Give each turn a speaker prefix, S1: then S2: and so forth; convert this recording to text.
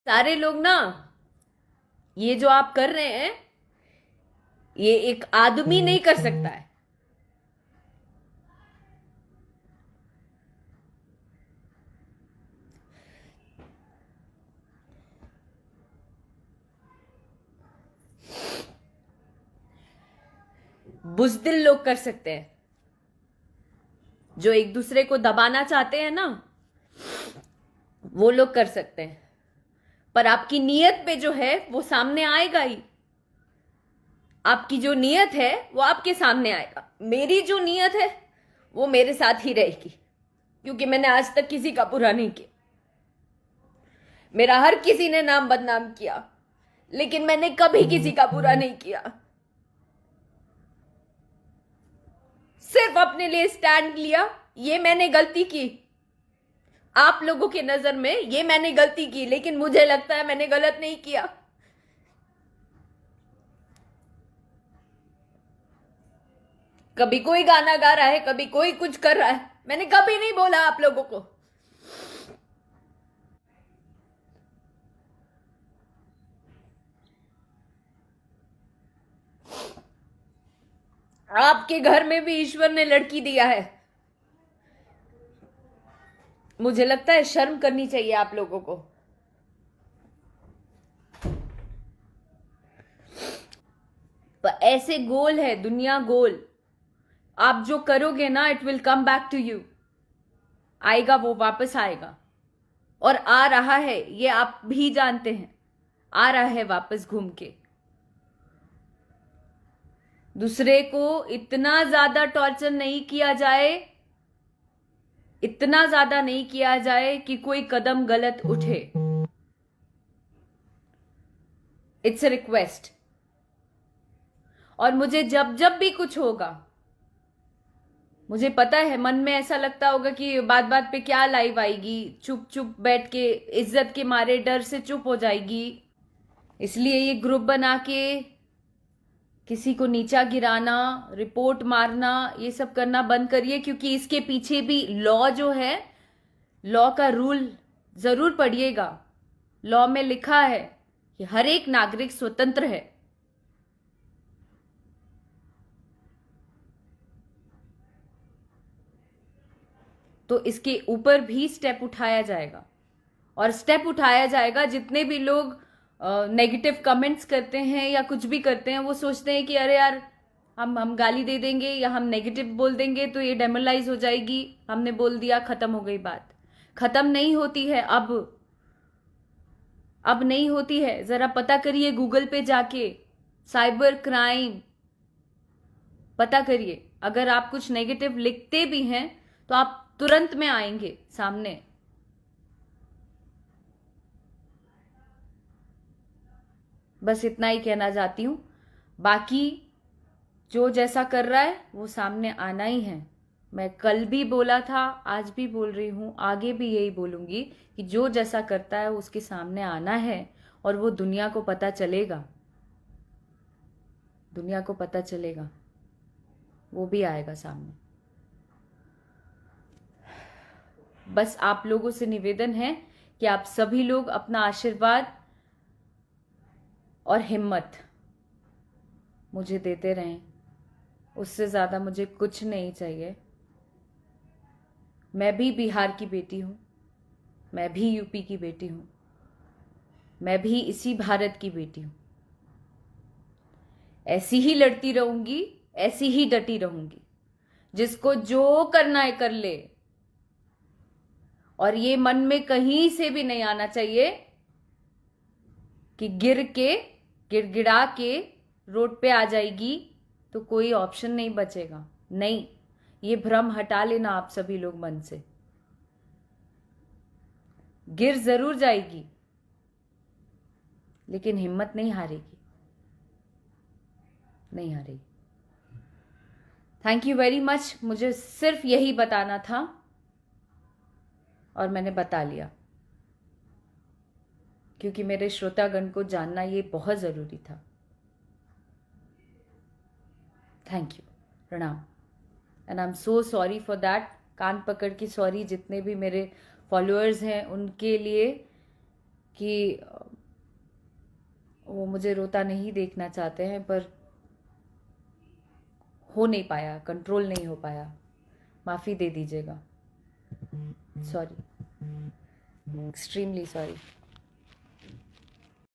S1: सारे लोग ना, ये जो आप कर रहे हैं ये एक आदमी नहीं कर सकता है। बुज़दिल लोग कर सकते हैं, जो एक दूसरे को दबाना चाहते हैं ना, वो लोग कर सकते हैं। पर आपकी नीयत पे जो है वो सामने आएगा ही। आपकी जो नीयत है वो आपके सामने आएगा। मेरी जो नीयत है वो मेरे साथ ही रहेगी, क्योंकि मैंने आज तक किसी का बुरा नहीं किया। मेरा हर किसी ने नाम बदनाम किया, लेकिन मैंने कभी किसी का बुरा नहीं किया। सिर्फ अपने लिए स्टैंड लिया। ये मैंने गलती की, आप लोगों की नजर में ये मैंने गलती की, लेकिन मुझे लगता है मैंने गलत नहीं किया। कभी कोई गाना गा रहा है, कभी कोई कुछ कर रहा है, मैंने कभी नहीं बोला आप लोगों को। आपके घर में भी ईश्वर ने लड़की दिया है। मुझे लगता है शर्म करनी चाहिए आप लोगों को। पर ऐसे गोल है दुनिया, गोल। आप जो करोगे ना, it will come back to you. आएगा, वो वापस आएगा। और आ रहा है, ये आप भी जानते हैं। आ रहा है वापस घूम के। दूसरे को इतना ज्यादा टॉर्चर नहीं किया जाए, इतना ज्यादा नहीं किया जाए कि कोई कदम गलत उठे। It's a request. और मुझे जब जब भी कुछ होगा, मुझे पता है मन में ऐसा लगता होगा कि बात बात पे क्या लाइव आएगी, चुप चुप बैठ के इज्जत के मारे डर से चुप हो जाएगी। इसलिए ये ग्रुप बना के किसी को नीचा गिराना, रिपोर्ट मारना, ये सब करना बंद करिए, क्योंकि इसके पीछे भी लॉ जो है, लॉ का रूल जरूर पढ़िएगा। लॉ में लिखा है कि हर एक नागरिक स्वतंत्र है। तो इसके ऊपर भी स्टेप उठाया जाएगा। और स्टेप उठाया जाएगा। जितने भी लोग नेगेटिव कमेंट्स करते हैं या कुछ भी करते हैं, वो सोचते हैं कि अरे यार, हम गाली दे देंगे या हम नेगेटिव बोल देंगे तो ये डेमोरलाइज हो जाएगी, हमने बोल दिया, खत्म हो गई बात। खत्म नहीं होती है अब नहीं होती है। जरा पता करिए गूगल पे जाके, साइबर क्राइम पता करिए। अगर आप कुछ नेगेटिव लिखते भी हैं तो आप तुरंत में आएंगे सामने। बस इतना ही कहना चाहती हूं। बाकी जो जैसा कर रहा है वो सामने आना ही है। मैं कल भी बोला था, आज भी बोल रही हूं, आगे भी यही बोलूंगी कि जो जैसा करता है उसके सामने आना है। और वो दुनिया को पता चलेगा, दुनिया को पता चलेगा, वो भी आएगा सामने। बस आप लोगों से निवेदन है कि आप सभी लोग अपना आशीर्वाद और हिम्मत मुझे देते रहें। उससे ज़्यादा मुझे कुछ नहीं चाहिए। मैं भी बिहार की बेटी हूँ, मैं भी यूपी की बेटी हूँ, मैं भी इसी भारत की बेटी हूँ। ऐसी ही लड़ती रहूंगी, ऐसी ही डटी रहूंगी। जिसको जो करना है कर ले। और ये मन में कहीं से भी नहीं आना चाहिए कि गिड़गिड़ा के रोड पे आ जाएगी तो कोई ऑप्शन नहीं बचेगा। नहीं, ये भ्रम हटा लेना आप सभी लोग मन से। गिर जरूर जाएगी, लेकिन हिम्मत नहीं हारेगी, नहीं हारेगी। Thank you very much. मुझे सिर्फ यही बताना था और मैंने बता लिया, क्योंकि मेरे श्रोतागण को जानना ये बहुत जरूरी था। थैंक यू, प्रणाम। And I am so sorry for that. कान पकड़ के सॉरी जितने भी मेरे फॉलोअर्स हैं उनके लिए, कि वो मुझे रोता नहीं देखना चाहते हैं, पर हो नहीं पाया, कंट्रोल नहीं हो पाया, माफ़ी दे दीजिएगा। Sorry, extremely sorry.